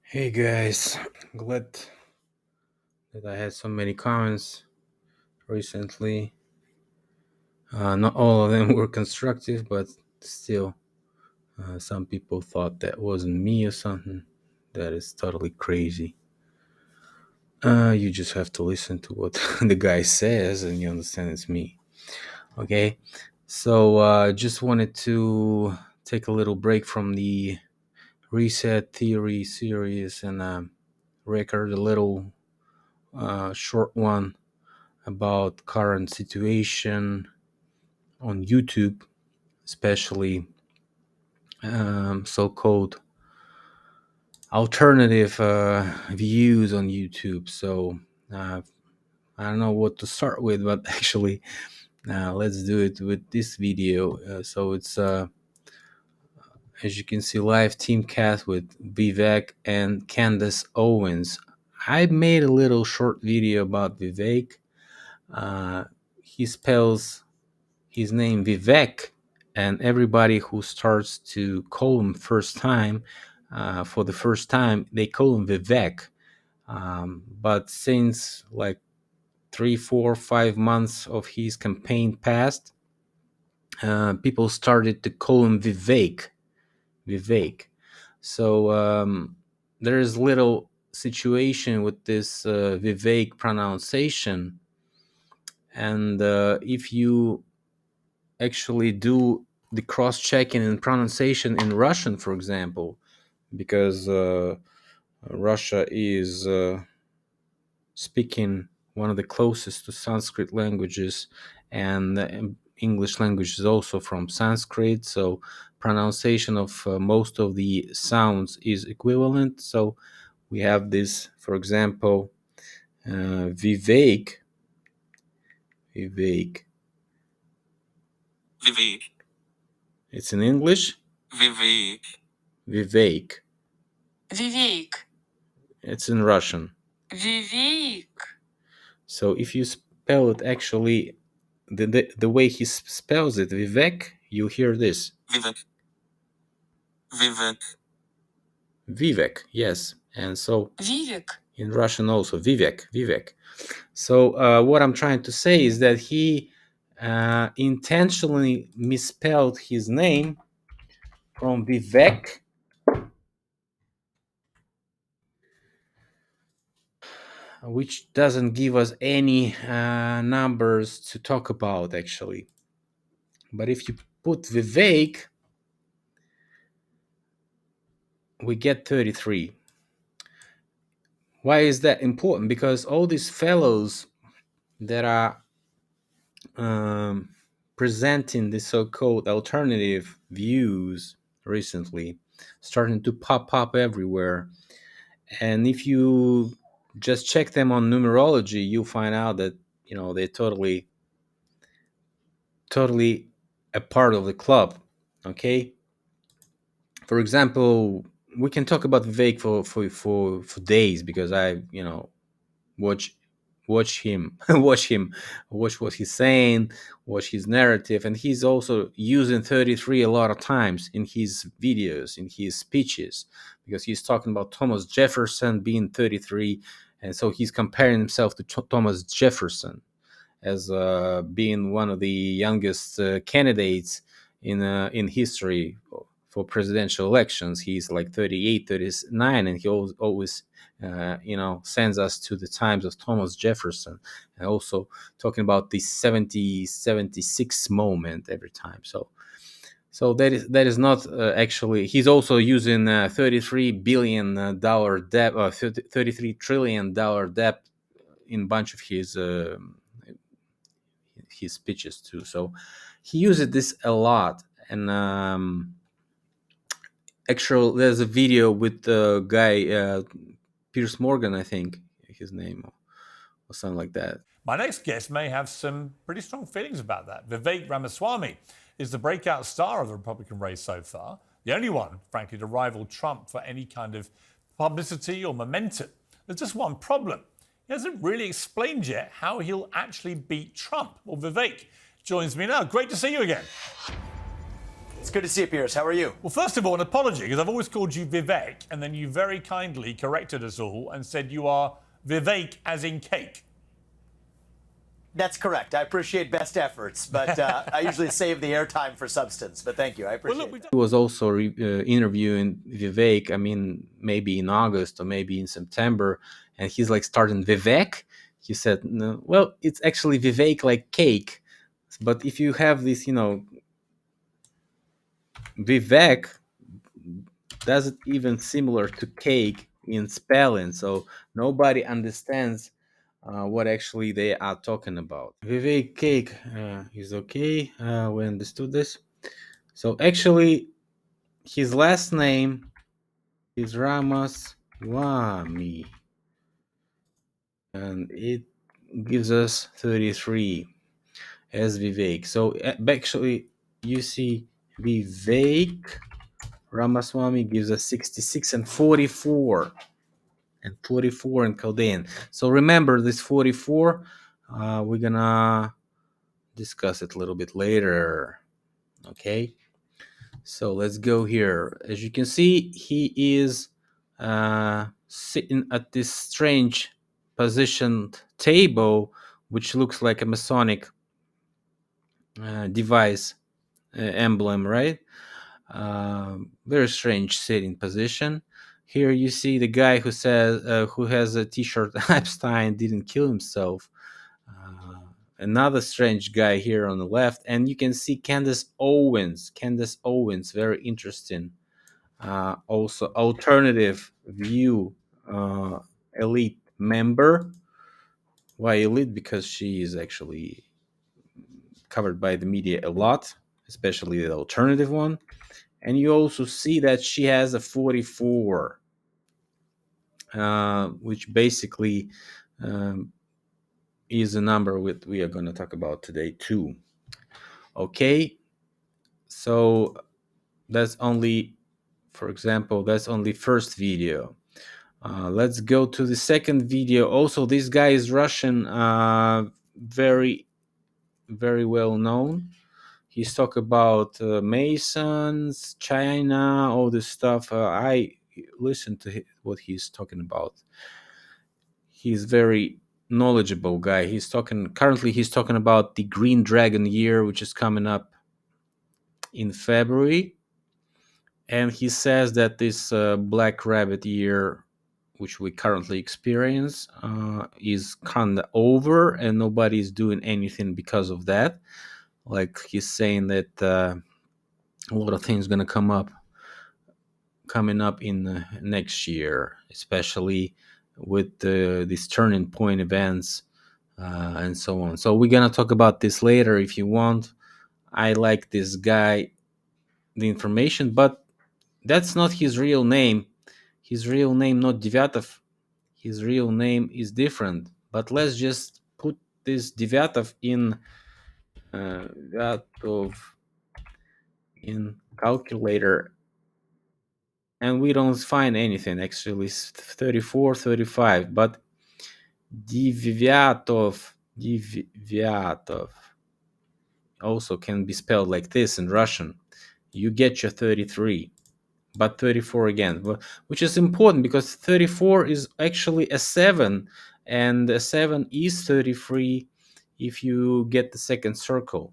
Hey guys, glad that I had so many comments recently. Not all of them were constructive, but still, some people thought that wasn't me or something. That is totally crazy. You just have to listen to what the guy says and you understand it's me. Okay, so just wanted to take a little break from the reset theory series and record a little short one about current situation on YouTube, especially so-called alternative views on YouTube. So uh, I don't know what to start with, but actually, let's do it with this video. So it's as you can see, live team cast with Vivek and Candace Owens. I made a little short video about Vivek. Uh, he spells his name Vivek, and everybody who starts to call him first time for the first time, they call him Vivek. But since like 3 4 5 months of his campaign passed, people started to call him Vivek. So there is little situation with this Vivek pronunciation, and if you actually do the cross-checking and pronunciation in Russian, for example, because Russia is speaking one of the closest to Sanskrit languages, and the English language is also from Sanskrit, so pronunciation of most of the sounds is equivalent. So we have this, for example, Vivek. Vivek. Vivek. It's in English. Vivek. Vivek. Vivek. It's in Russian. Vivek. So if you spell it actually the way he spells it, Vivek, you hear this. Vivek. Vivek. Vivek, yes. And so Vivek. in Russian also, Vivek. So what I'm trying to say is that he intentionally misspelled his name from Vivek, which doesn't give us any numbers to talk about actually. But if you put Vivek, we get 33. Why is that important? Because all these fellows that are presenting the so-called alternative views recently starting to pop up everywhere, and if you just check them on numerology, you'll find out that they're totally a part of the club. Okay, for example, we can talk about Vivek for days, because I watch him watch what he's saying, watch his narrative, and he's also using 33 a lot of times in his videos, in his speeches, because he's talking about Thomas Jefferson being 33, and so he's comparing himself to Thomas Jefferson as being one of the youngest candidates in history for presidential elections. He's like 38, 39, and he always sends us to the times of Thomas Jefferson, and also talking about the 76 moment every time. So that is not actually. He's also using $33 billion debt, $33 trillion debt in a bunch of his speeches too. So he uses this a lot. And actually, there's a video with the guy Piers Morgan, I think his name, or something like that. My next guest may have some pretty strong feelings about that. Vivek Ramaswamy is the breakout star of the Republican race so far, the only one, frankly, to rival Trump for any kind of publicity or momentum. There's just one problem. He hasn't really explained yet how he'll actually beat Trump. Well, Vivek joins me now. Great to see you again. It's good to see you, Piers. How are you? Well, first of all, an apology, because I've always called you Vivek, and then you very kindly corrected us all and said you are Vivek as in cake. That's correct. I appreciate best efforts, but I usually save the airtime for substance. But thank you. I appreciate it. He was also interviewing Vivek, I mean, maybe in August or maybe in September, and he's like starting Vivek. He said, no, well, it's actually Vivek like cake. But if you have this, Vivek, that's even similar to cake in spelling, so nobody understands what actually they are talking about. Vivek cake is okay. We understood this. So actually, his last name is Ramaswamy, and it gives us 33 as Vivek. So actually, you see Vivek Ramaswamy gives us 66 and 44 in Chaldean. So remember this 44, we're gonna discuss it a little bit later. Okay, so let's go here. As you can see, he is sitting at this strange positioned table, which looks like a Masonic device emblem, right? Very strange sitting position. Here you see the guy who says who has a T-shirt. Epstein didn't kill himself. Another strange guy here on the left, and you can see Candace Owens. Candace Owens, very interesting. Also, alternative view elite member. Why elite? Because she is actually covered by the media a lot, especially the alternative one. And you also see that she has a 44, which basically is a number we are going to talk about today too. Okay, so that's only, for example, that's only first video. Let's go to the second video. Also, this guy is Russian, very, very well known. He's talk about Masons, China, all this stuff. I listen to what he's talking about. He's very knowledgeable guy. He's talking about the Green Dragon year, which is coming up in February, and he says that this Black Rabbit year, which we currently experience, is kind of over, and nobody's doing anything because of that. Like he's saying that a lot of things gonna coming up in next year, especially with these turning point events and so on. So we're gonna talk about this later if you want. I like this guy, the information, but that's not his real name. His real name not Devyatov. His real name is different. But let's just put this Devyatov in calculator, and we don't find anything. Actually, it's 34, 35. But Devyatov also can be spelled like this in Russian. You get your 33, but 34 again, which is important because 34 is actually a 7, and a 7 is 33 if you get the second circle.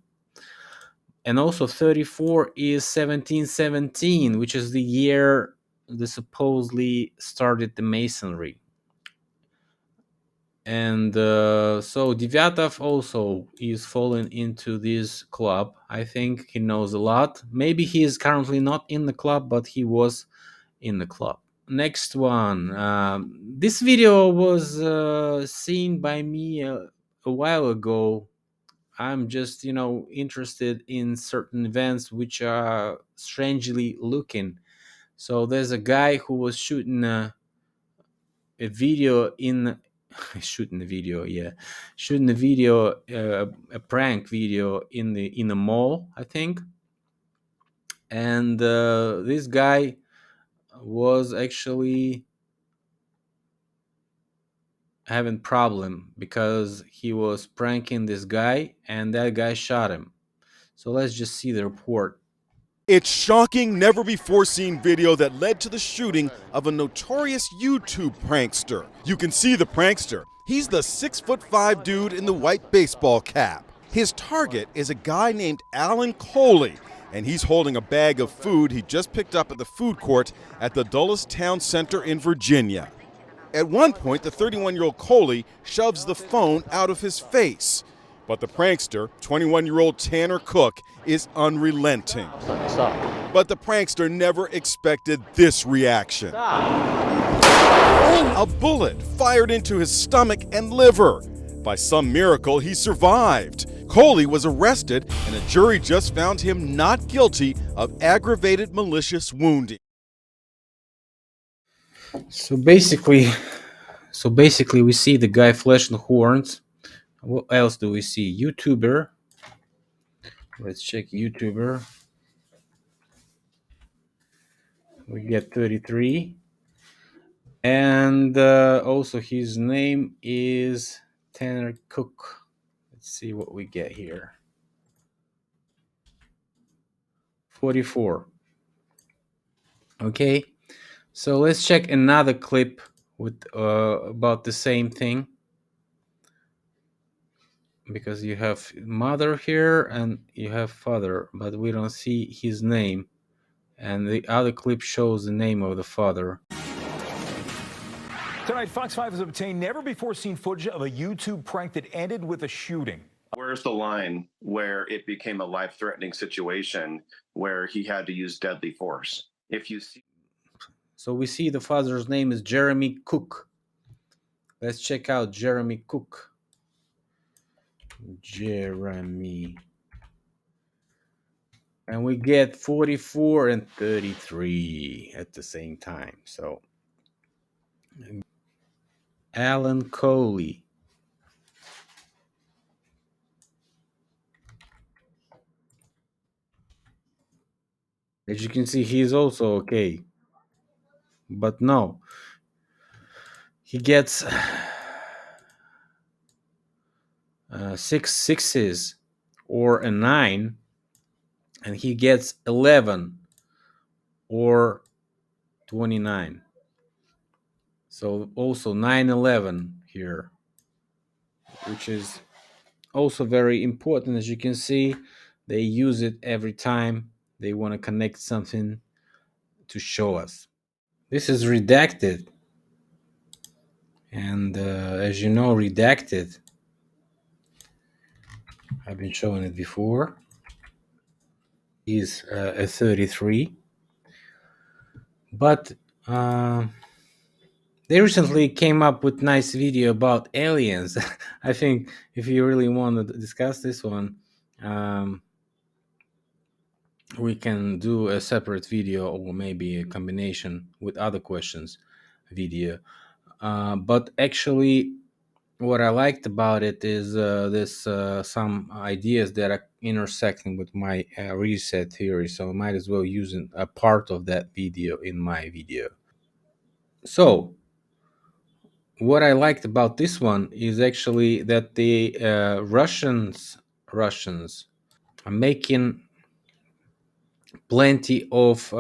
And also 34 is 1717, which is the year they supposedly started the Masonry. And so Devyatov also is falling into this club. I think he knows a lot. Maybe he is currently not in the club, but he was in the club. Next one. This video was seen by me a while ago. I'm just, interested in certain events which are strangely looking. So there's a guy who was shooting a video in shooting a video, a prank video in a mall, I think. And this guy was actually having problem because he was pranking this guy, and that guy shot him. So let's just see the report. It's shocking, never-before-seen video that led to the shooting of a notorious YouTube prankster. You can see the prankster. He's the 6'5" dude in the white baseball cap. His target is a guy named Alan Coley, and he's holding a bag of food he just picked up at the food court at the Dulles Town Center in Virginia. At one point, the 31-year-old Coley shoves the phone out of his face. But the prankster, 21-year-old Tanner Cook, is unrelenting. Stop. But the prankster never expected this reaction. A bullet fired into his stomach and liver. By some miracle, he survived. Coley was arrested, and a jury just found him not guilty of aggravated malicious wounding. So basically, we see the guy flashing horns. What else do we see? YouTuber. Let's check YouTuber. We get 33. And also his name is Tanner Cook. Let's see what we get here. 44. Okay. So let's check another clip with about the same thing. Because you have mother here and you have father, but we don't see his name. And the other clip shows the name of the father. Tonight, Fox 5 has obtained never-before-seen footage of a YouTube prank that ended with a shooting. Where's the line where it became a life-threatening situation where he had to use deadly force? If you see... So we see the father's name is Jeremy Cook. Let's check out Jeremy Cook. Jeremy. And we get 44 and 33 at the same time. So Alan Coley. As you can see, he's also okay. But no. He gets 6 sixes or a 9. And he gets 11 or 29. So also 9/11 here, which is also very important. As you can see, they use it every time they want to connect something to show us. This is redacted. And as you know, redacted, I've been showing it before, is a 33. But they recently came up with nice video about aliens. I think if you really want to discuss this one, we can do a separate video or maybe a combination with other questions video. But actually, what I liked about it is this some ideas that are intersecting with my reset theory. So I might as well use a part of that video in my video. So what I liked about this one is actually that the Russians are making plenty of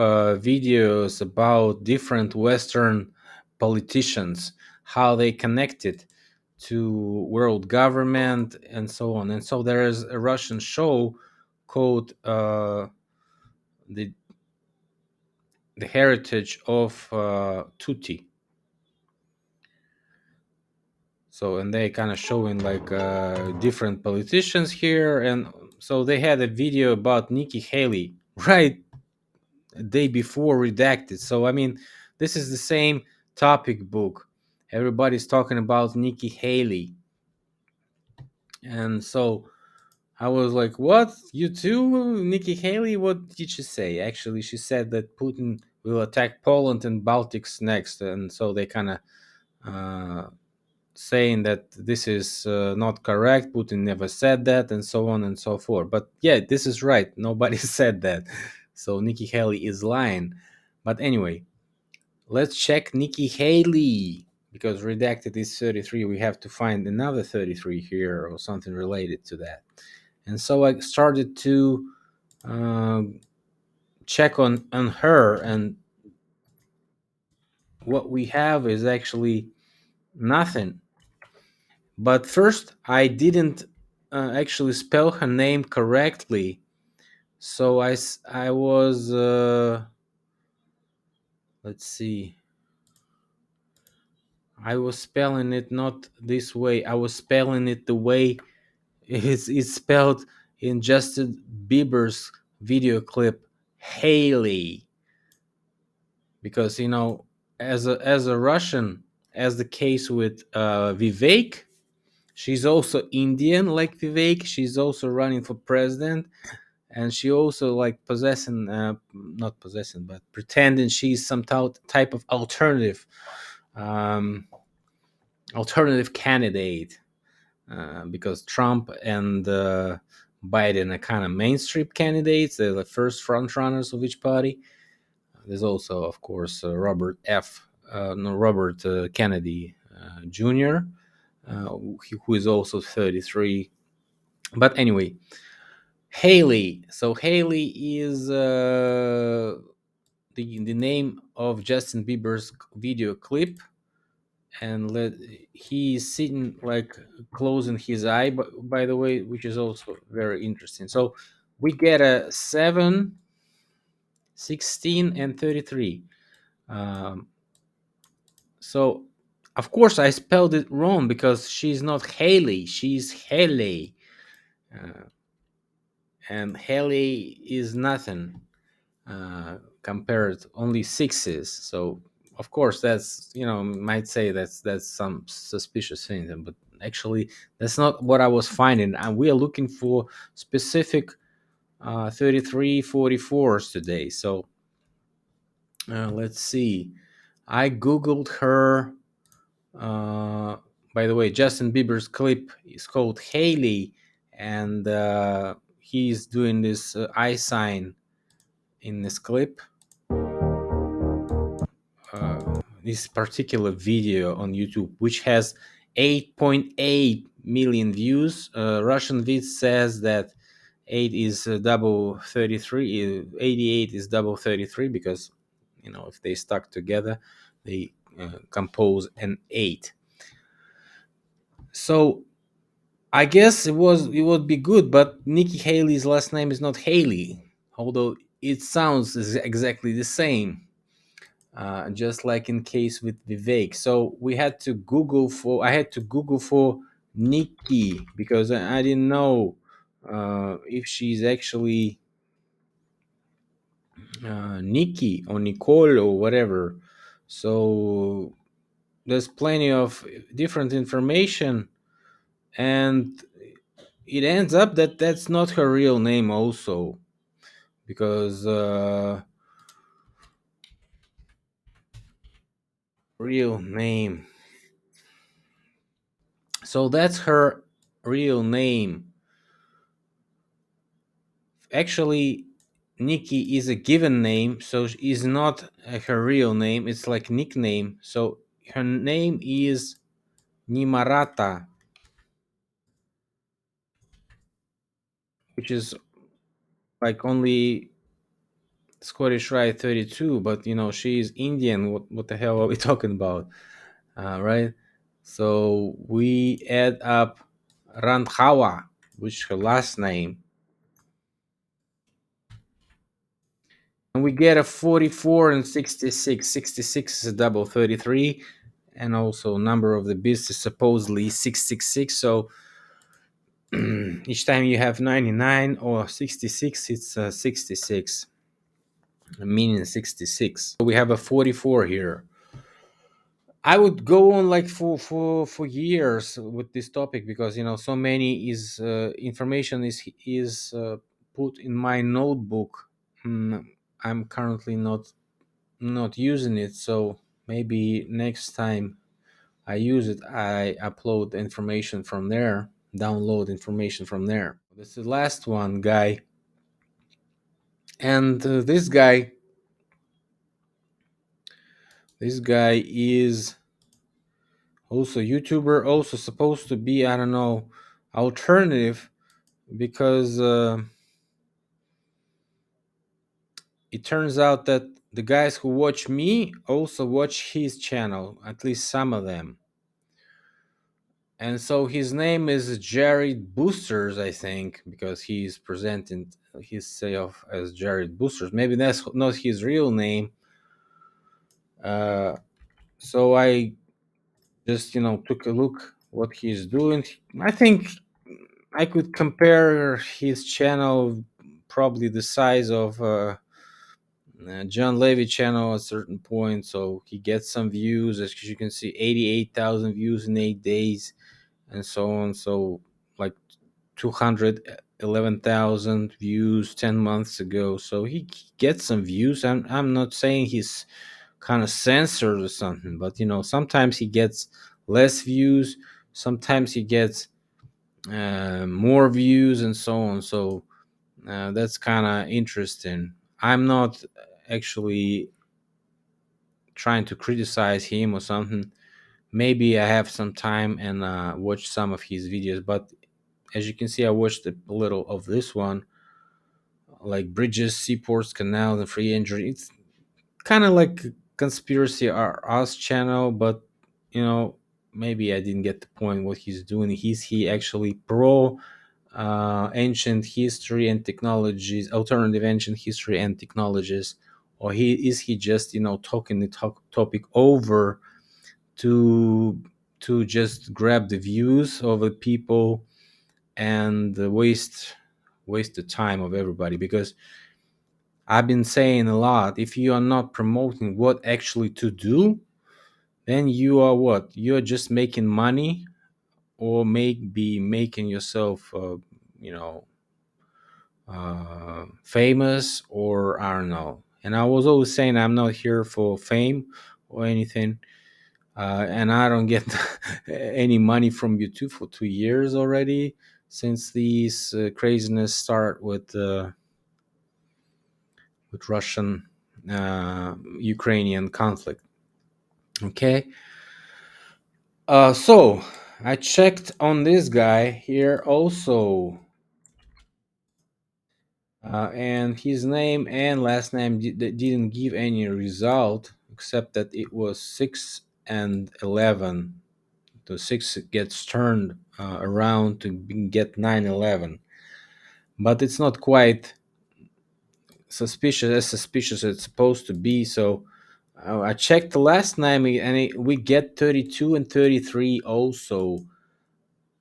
videos about different Western politicians, how they connected to world government and so on. And so there is a Russian show called the Heritage of Tutti. So, and they kind of showing like different politicians here. And so they had a video about Nikki Haley, right? A day before redacted. So, I mean, this is the same topic book. Everybody's talking about Nikki Haley. And so I was like, what? You too, Nikki Haley? What did she say? Actually, she said that Putin will attack Poland and Baltics next. And so they kind of saying that this is not correct. Putin never said that, and so on and so forth. But yeah, this is right. Nobody said that. So Nikki Haley is lying. But anyway, let's check Nikki Haley. Because redacted is 33. We have to find another 33 here or something related to that. And so I started to check on her, and what we have is actually nothing. But first, I didn't actually spell her name correctly, so I was let's see. I was spelling it not this way. I was spelling it the way it's spelled in Justin Bieber's video clip, Haley. Because as a Russian, as the case with Vivek, she's also Indian like Vivek. She's also running for president, and she also like possessing, not possessing, but pretending she's some type of um, alternative candidate, because Trump and Biden are kind of mainstream candidates. They're the first front runners of each party. There's also, of course, Robert Kennedy Jr., who is also 33. But anyway, Haley. So Haley is the name of Justin Bieber's video clip, and he's sitting like closing his eye, by the way, which is also very interesting. So we get a 7, 16, and 33. um, so of course I spelled it wrong, because she's not Haley, she's Haley. uh, and Haley is nothing, compared only sixes. So of course that's, might say that's some suspicious thing, but actually that's not what I was finding, and we are looking for specific 33 44s today. So let's see. I googled her. By the way, Justin Bieber's clip is called Haley, and he's doing this eye sign in this clip. This particular video on YouTube, which has 8.8 million views. Russian vid says that 8 is double 33, 88 is double 33, because if they stuck together, they compose an 8. So I guess it would be good, but Nikki Haley's last name is not Haley, although it sounds exactly the same. Just like in case with Vivek. So I had to Google for Nikki, because I didn't know if she's actually Nikki or Nicole or whatever. So there's plenty of different information, and it ends up that that's not her real name also, because real name. So that's her real name. Actually, Nikki is a given name, so is not her real name. It's like nickname. So her name is Nimarata, which is like only Scottish Rite 32, but she is Indian. What the hell are we talking about? Right? So we add up Randhawa, which is her last name, and we get a 44 and 66. 66 is a double 33, and also number of the beast is supposedly 666. So each time you have 99 or 66, it's 66, meaning 66. So we have a 44 here. I would go on like for years with this topic, because so many is information is put in my notebook. I'm currently not using it, so maybe next time I use it, I upload information from there, download information from there. This is the last one, guy. And this guy is also YouTuber, also supposed to be, I don't know, alternative, because it turns out that the guys who watch me also watch his channel, at least some of them. And so his name is Jared Boosters, I think, because he's presenting himself as Jared Boosters. Maybe that's not his real name. So I just took a look what he's doing. I think I could compare his channel probably the size of John Levy channel at a certain point. So he gets some views, as you can see, 88,000 views in 8 days, and so on. So like 211,000 views 10 months ago. So he gets some views. I'm not saying he's kind of censored or something, but sometimes he gets less views, sometimes he gets more views, and so on. So that's kind of interesting. I'm not actually trying to criticize him or something. Maybe I have some time and watch some of his videos, but as you can see, I watched a little of this one, like bridges, seaports, canals, and free energy. It's kind of like conspiracy or us channel, but maybe I didn't get the point what he's doing. He actually pro ancient history and technologies, alternative ancient history and technologies, or he just talking the topic over to just grab the views of the people and waste the time of everybody? Because I've been saying a lot, if you are not promoting what actually to do, then you are what? You're just making money, or be making yourself you know famous, or I don't know. And I was always saying I'm not here for fame or anything, and I don't get any money from YouTube for 2 years already, since these craziness start with Russian Ukrainian conflict. Okay, so I checked on this guy here also, and his name and last name didn't give any result, except that it was 6 and 11. The 6 gets turned around to get 9/11, but it's not quite suspicious as it's supposed to be. So I checked the last name, and we get 32 and 33 also,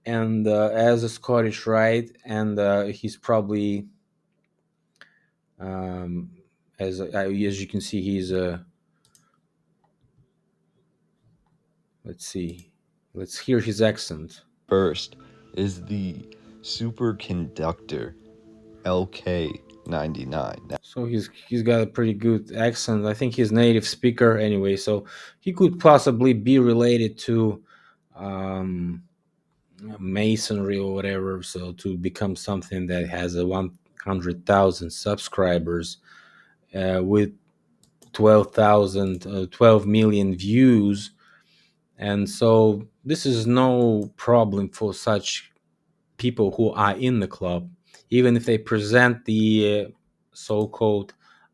and as a Scottish, right? And he's probably as you can see, he's a let's see, let's hear his accent. First is the superconductor LK99. So he's got a pretty good accent. I think he's native speaker anyway, so he could possibly be related to um, masonry or whatever. So to become something that has a 100,000 subscribers with 12 million views, and so this is no problem for such people who are in the club, even if they present the so-called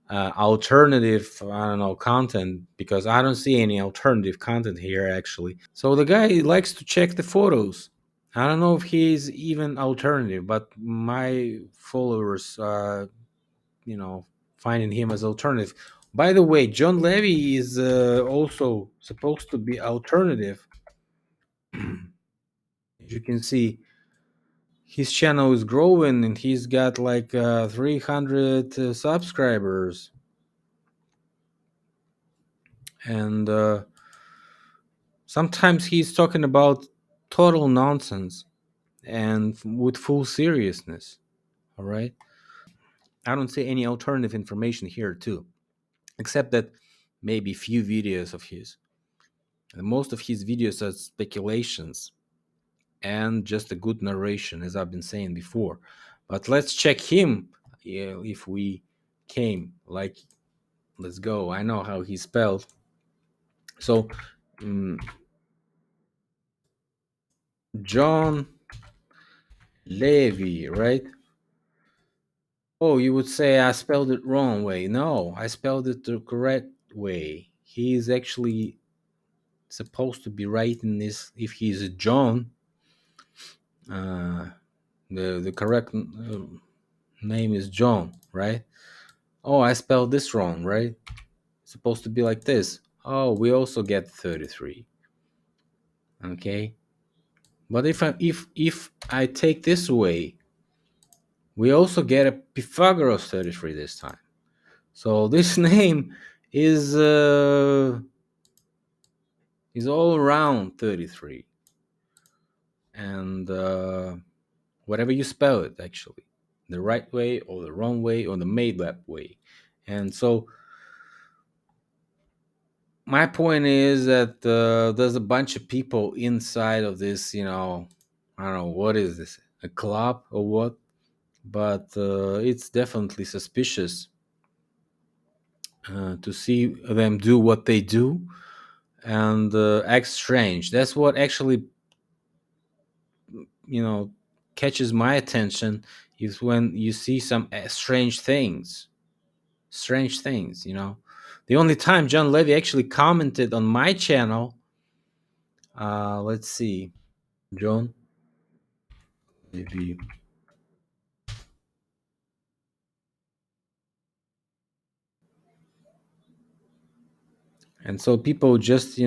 alternative, I don't know, content, because I don't see any alternative content here actually. So the guy likes to check the photos. I don't know if he's even alternative, but my followers finding him as alternative. By the way, John Levy is also supposed to be alternative. As you can see, his channel is growing and he's got like 300 subscribers, and sometimes he's talking about total nonsense and with full seriousness. All right, I don't see any alternative information here too, except that maybe few videos of his, and most of his videos are speculations and just a good narration, as I've been saying before. But let's check him, if we came. Like, let's go. I know how he's spelled. So, John Levy, right? Oh, you would say I spelled it wrong way. No, I spelled it the correct way. He is actually supposed to be writing this. If he's a John, the correct name is John, right? Oh, I spelled this wrong, right? It's supposed to be like this. Oh, we also get 33. Okay, but if I take this away, we also get a Pythagoras 33 this time. So this name is all around 33, and whatever you spell it, actually, the right way or the wrong way or the made up way. And so my point is that there's a bunch of people inside of this, I don't know, what is this, a club or what, but it's definitely suspicious to see them do what they do and act strange. That's what actually, catches my attention, is when you see some strange things. The only time John Levy actually commented on my channel, let's see, John Levy. And so people just,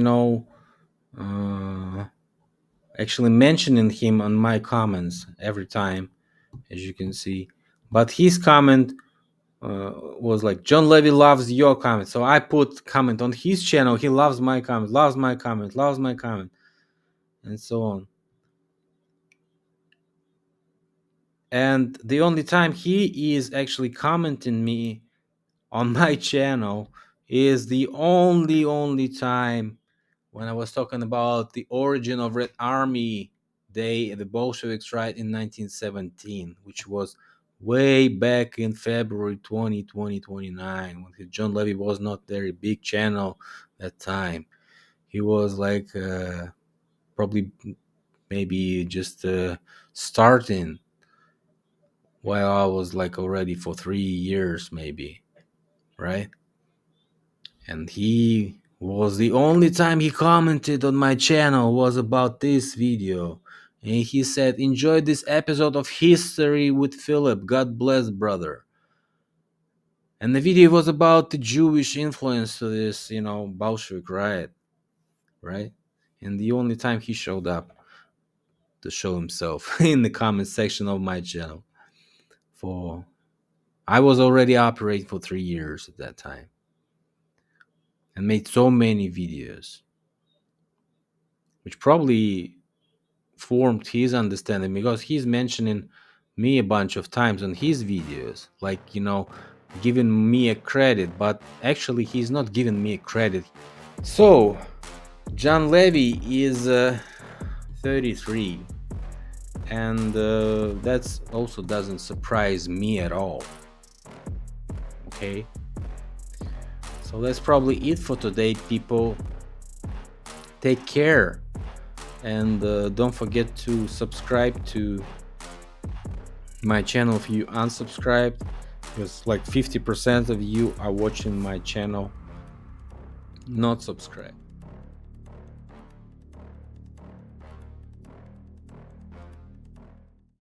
actually mentioning him on my comments every time, as you can see. But his comment was like, John Levy loves your comment. So I put comment on his channel. He loves my comment, loves my comment, loves my comment, and so on. And the only time he is actually commenting me on my channel is the only time when I was talking about the origin of Red Army Day, the Bolsheviks, right, in 1917, which was way back in February 2029, when John Levy was not very big channel that time. He was like probably maybe just starting, while I was like already for 3 years maybe, right? And he was the only time he commented on my channel was about this video. And he said, enjoy this episode of History with Philipp. God bless, brother. And the video was about the Jewish influence to this, Bolshevik riot, right? And the only time he showed up to show himself in the comment section of my channel. I was already operating for 3 years at that time and made so many videos, which probably formed his understanding, because he's mentioning me a bunch of times on his videos, like, giving me a credit, but actually he's not giving me a credit. So John Levy is 33, and that's also doesn't surprise me at all. Okay, so that's probably it for today, people. Take care, and don't forget to subscribe to my channel if you unsubscribed, because like 50% of you are watching my channel not subscribed.